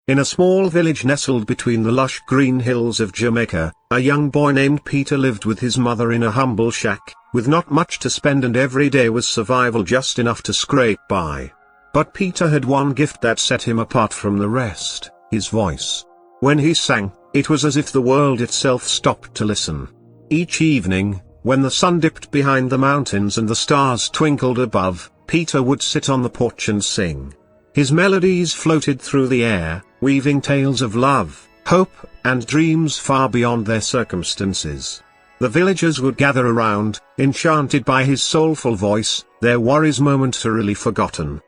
In a small village nestled between the lush green hills of Jamaica, a young boy named Peter lived with his mother in a humble shack, with not much to spend, and every day was survival, just enough to scrape by. But Peter had one gift that set him apart from the rest: his voice. When he sang, it was as if the world itself stopped to listen. Each evening, when the sun dipped behind the mountains and the stars twinkled above, Peter would sit on the porch and sing. His melodies floated through the air, weaving tales of love, hope, and dreams far beyond their circumstances. The villagers would gather around, enchanted by his soulful voice, their worries momentarily forgotten.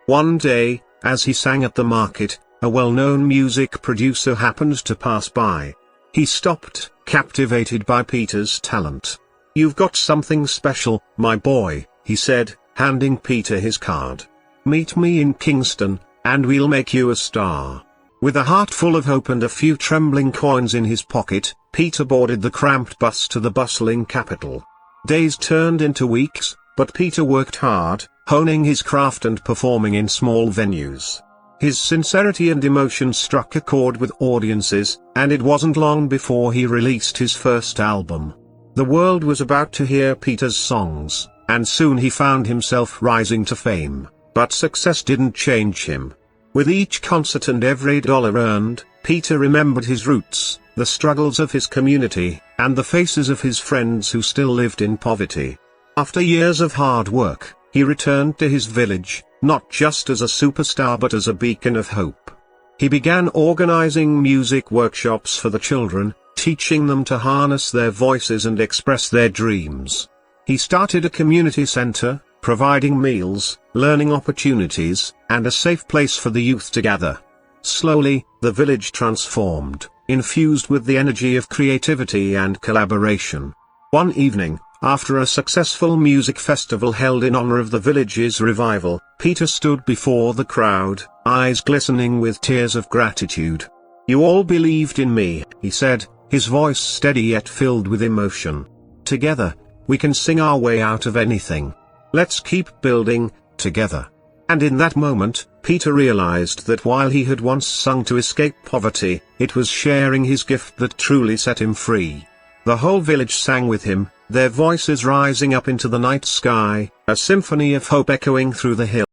One day, as he sang at the market, a well-known music producer happened to pass by. He stopped, captivated by Peter's talent. "You've got something special, my boy," he said, handing Peter his card. "Meet me in Kingston, and we'll make you a star." With a heart full of hope and a few trembling coins in his pocket, Peter boarded the cramped bus to the bustling capital. Days turned into weeks, but Peter worked hard, honing his craft and performing in small venues. His sincerity and emotion struck a chord with audiences, and it wasn't long before he released his first album. The world was about to hear Peter's songs, and soon he found himself rising to fame. But success didn't change him. With each concert and every dollar earned, Peter remembered his roots, the struggles of his community, and the faces of his friends who still lived in poverty. After years of hard work, he returned to his village, not just as a superstar but as a beacon of hope. He began organizing music workshops for the children, teaching them to harness their voices and express their dreams. He started a community center, providing meals, learning opportunities, and a safe place for the youth to gather. Slowly, the village transformed, infused with the energy of creativity and collaboration. One evening, after a successful music festival held in honor of the village's revival, Peter stood before the crowd, eyes glistening with tears of gratitude. "You all believed in me," he said, his voice steady yet filled with emotion. "Together, we can sing our way out of anything. Let's keep building, together." And in that moment, Peter realized that while he had once sung to escape poverty, it was sharing his gift that truly set him free. The whole village sang with him, their voices rising up into the night sky, a symphony of hope echoing through the hills.